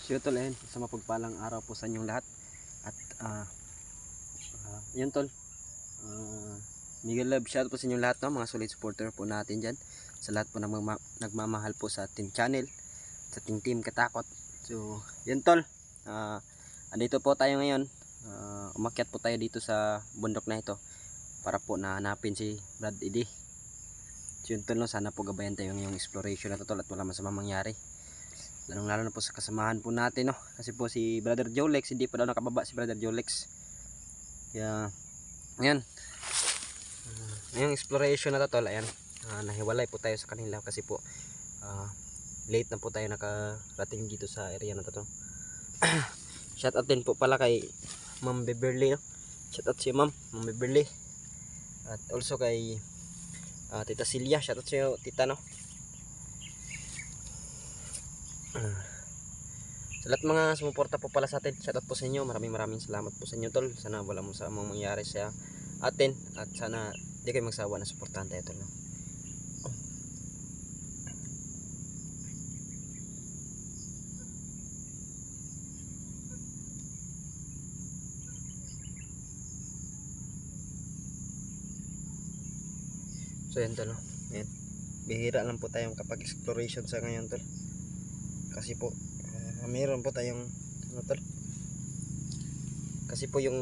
So yun tol, ayun, sa mapagpalang araw po sa inyong lahat. At yun tol, Miguel Love, shout out po sa inyong lahat, no? Mga solid supporter po natin dyan. Sa lahat po na nagmamahal po sa ating channel, sa ating team Katakot. So yun tol, andito po tayo ngayon. Umakyat po tayo dito sa bundok na ito para po nahanapin si Brad Eddie. So yun tol, no? Sana po gabayan tayo yung exploration na to tol, at wala masamang mangyari. Lalo na po sa kasamahan po natin, no? Kasi po si Brother Jolex, hindi pa daw nakababa si Brother Jolex. Kaya ngayon, ngayong exploration na to tol, ayan, nahiwalay po tayo sa kanila kasi po late na po tayo nakarating dito sa area na to. Shout out din po pala kay Ma'am Beverly, no? Shout out si Ma'am Beverly. At also kay Tita Celia, shout out sa iyo tita, no? Sa lahat mga sumuporta po pala sa atin, shoutout po sa inyo. Maraming salamat po sa inyo tol. Sana wala mo sa mga mangyari sa atin, at sana di kayo magsawa na suportahan tayo tol, no? So yan tol, no? Yan. Bihira lang po tayong kapag exploration sa ngayon tol. Kasi po mayroon po tayong ano tol, kasi po yung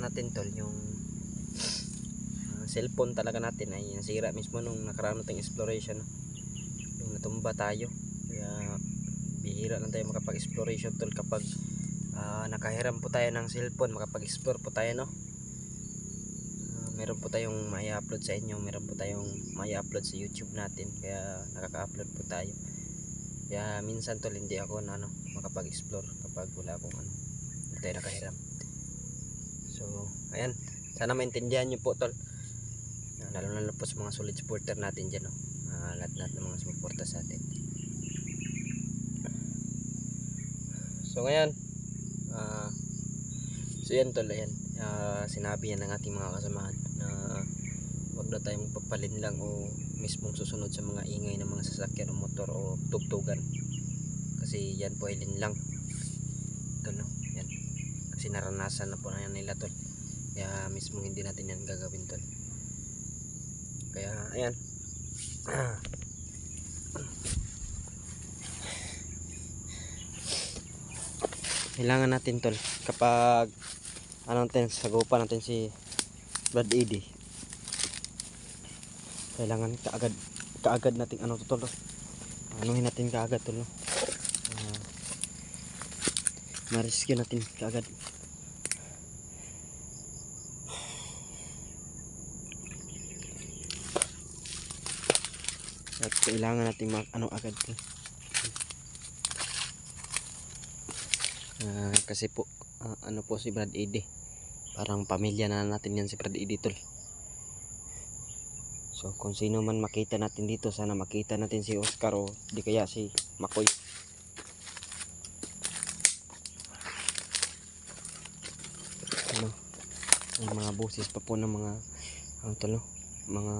natin tol, yung cellphone talaga natin ay nasira mismo nung nakaraan nating exploration, no? Yung natumba tayo. Kaya bihira lang tayo makapag-exploration tol kapag nakahiram po tayo ng cellphone, makapag-explore po tayo, no? Meron po tayong mai-upload sa inyo, meron po tayong mai-upload sa YouTube natin, kaya nakaka-upload po tayo. Kaya minsan tol, hindi ako na makapag-explore kapag wala akong hindi tayo nakahiram. So ayan, sana maintindihan nyo po tol, lalo na po sa mga solid supporter natin dyan, no? Lahat ng mga supporter sa atin. So ngayon, so yan tol, ayan, sinabi yan ng ating mga kasamahan na wag na tayong magpapalinlang o mismong susunod sa mga ingay ng mga sasakyan o motor o tugtugan, kasi yan po ay linlang tol, no? Yan, kasi naranasan na po na yan nila tol, kaya mismong hindi natin yan gagawin tol. Kaya ayan, kailangan natin tol kapag natin sagupan natin si Brad Eddie, kailangan kaagad nating tol, anuhin natin kaagad tol, no? Ma-rescue natin kaagad. At kailangan natin agad tol. Kasi po po si Brad Eddie, parang pamilya na natin yan si Brad Eddie tol. So kung sino man makita natin dito, sana makita natin si Oscar o di kaya si Makoy. May mga boses pa po ng mga tol, no? Mga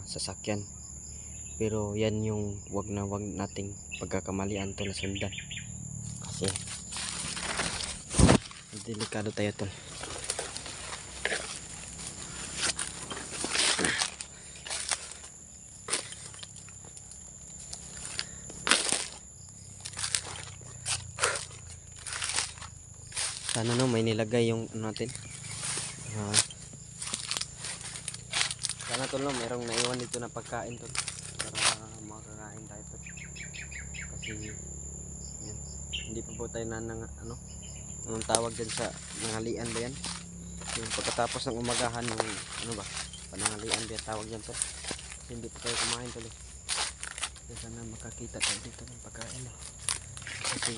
sasakyan, pero yan yung wag nating pagkakamalian tol na sundan, kasi delikado tayo tol. Sana may nilagay yung natin. Sana tol, merong naiwan dito na pagkain tol, para makakain tayo tol. Kasi yan, hindi pa po tayo anong tawag dyan sa nangalian ba yan? Yung pagkatapos ng umagahan ng panangalian ba tawag dyan tol. Kasi hindi pa tayo kumain tol. Kaya sana makakita tayo dito ng pagkain, no? Kasi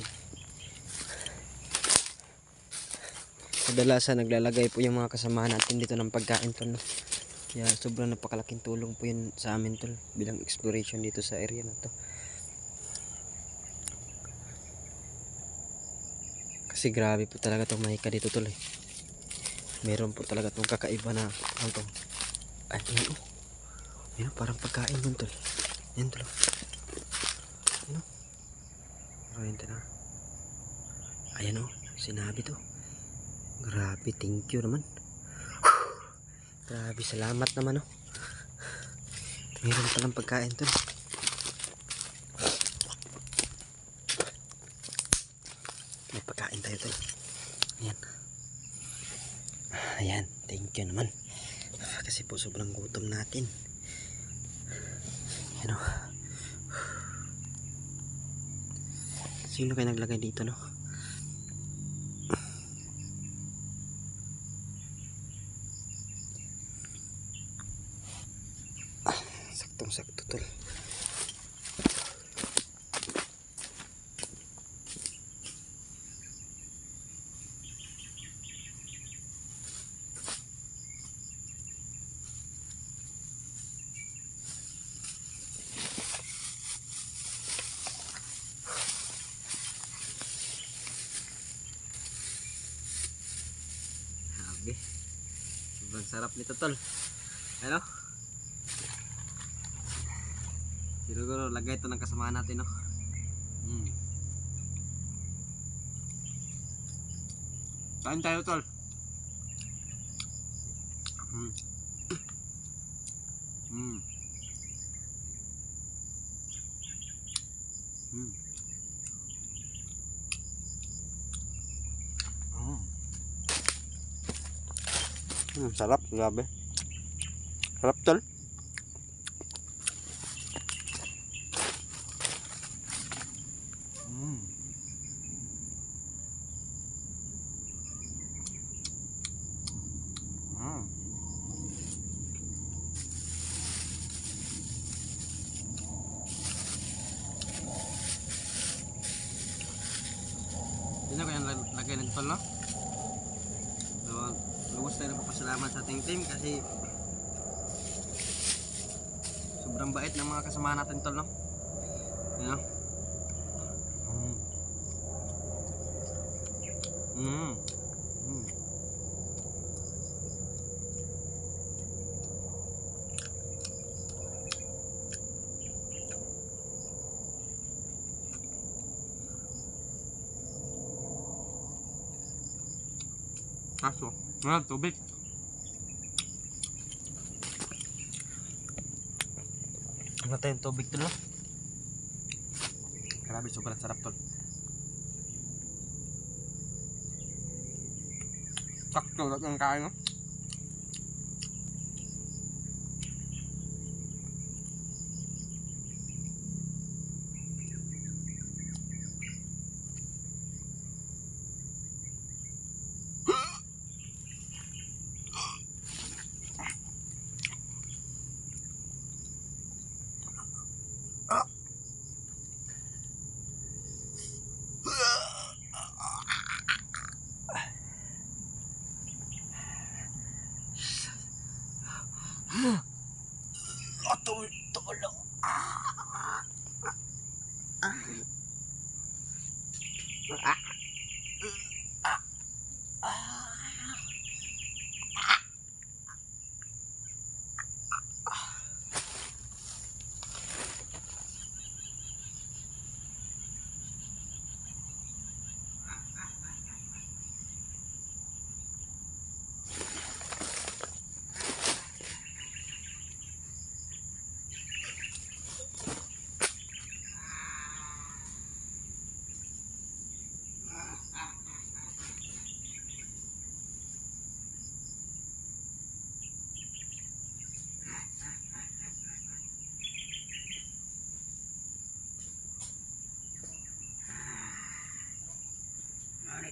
kadalasan naglalagay po yung mga kasamahan natin dito ng pagkain tol, no? Kaya sobrang napakalaking tulong po yun sa amin tol, bilang exploration dito sa area na to. Kasi grabe po talaga itong mahika dito tol, eh. Meron po talaga itong kakaiba na ay, parang pagkain yun tol. Yan tol. Ayun na. Ayan o, sinabi to. Grabe, thank you naman. Grabe, salamat naman o. Meron palang pagkain to. May pagkain tayo to. Ayan. Ayan, thank you naman. Kasi po sobrang gutom natin. Ayan o. Sino kayo naglagay dito, no? Saktong sakto tol. Sobrang sarap nito tol. Ano? Siguro lagay ito ng kasama natin, no? Kain tayo tol. Sarap, grabe. Sarap tol. Yun ako yung lagay ng tol, no? So, lubos tayo nagpapasalamat sa ating team kasi sobrang bait ng mga kasama natin tol, no? You know? Kaso, wala tubig. Ano tayong tubig to, no? Grabe, sobrang sarap tol. Sakto lang ang kain, no?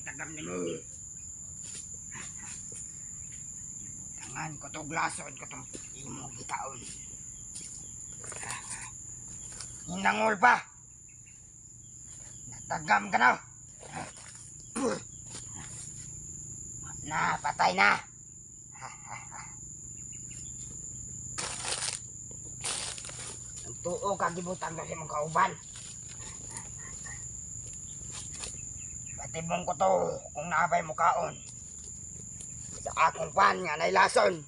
Tagam ni mo. Tangan ko to glason ko tong imong gitaon. Hinangol pa. Natagam ka na. Na, patay na. Ang tuo kagibutang na si mong kauban. Tibong ko to kung naabay mo kaon sa akong pan nga nailason.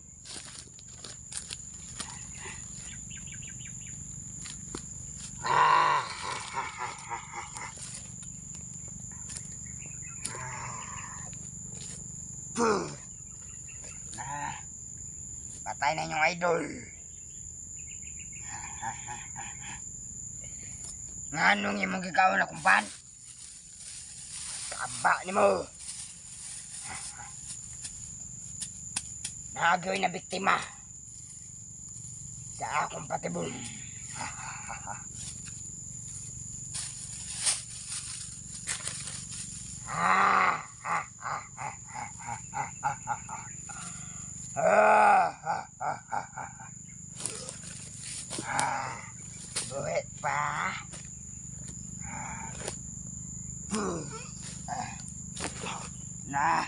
patay na inyong idol. Nganong imong gigawon akong pan? Kaba ni mo. Nagawin na biktima sa akong patibong. Buhit pa. Na,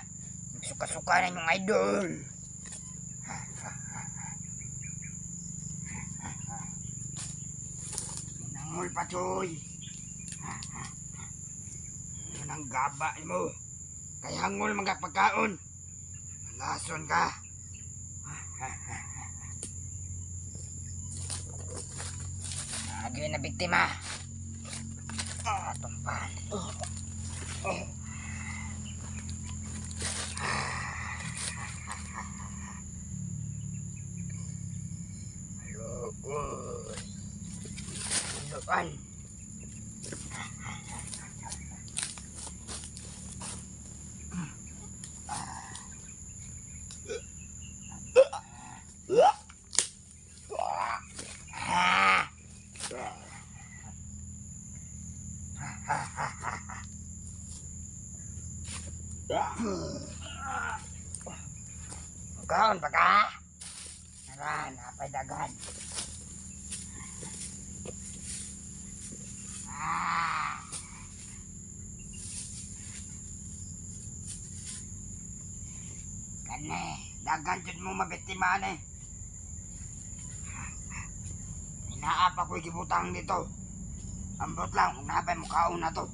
suka-suka na yung idol. Nangol pa, Choy. Nang gaba mo. Kaya hangol magpagkaon. Lason ka. Lagi na biktima. Tumpan. Malugod. Lupan. Kaon pa ka? Nara, napay dagan. Kane, dagan jud mo mabiktimaan eh. Inaapa ko'y gibutang dito. Ambot lang kung napay mo kaon na to.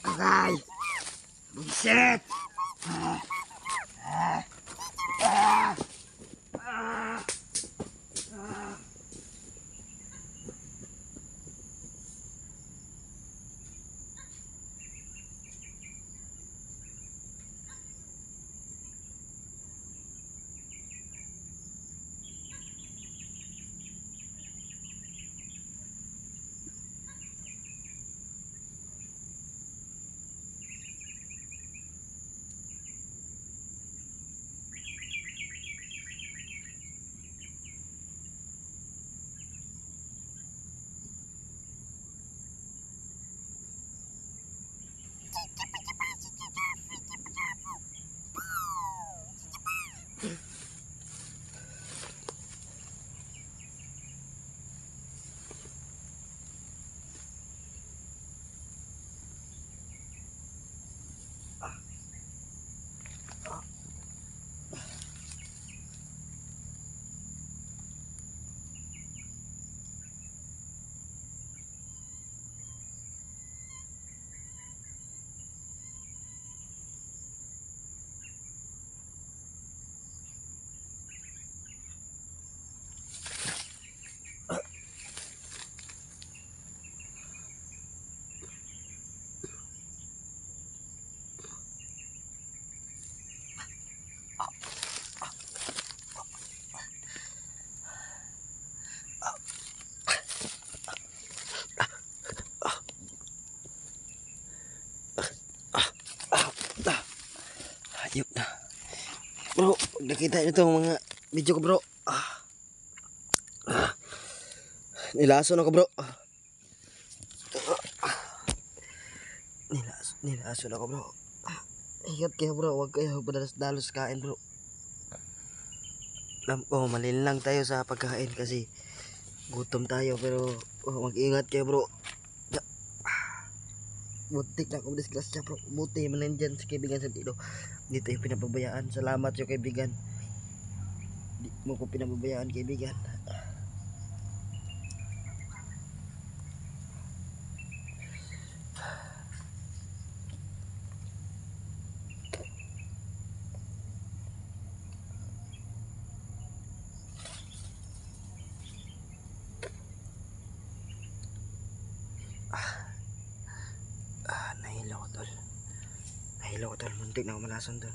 Agay! Buisit! Bro, nakita nyo itong mga video ko bro. Nilason ako bro. Nilason ako bro. Ingat kayo bro, huwag kayo padalos-dalos kain bro. Alam ko, malin lang tayo sa pagkain kasi gutom tayo pero mag-ingat kayo bro. Butik na akong disgrasya bro. Buti man nandyan sa kaibigan sa dito. Dito yung pinapabayaan. Salamat yung kaibigan. Di mo ko pinapabayaan kaibigan. Nahilo ko tol. Nahilo ko tol. Muntik na ako malason tol.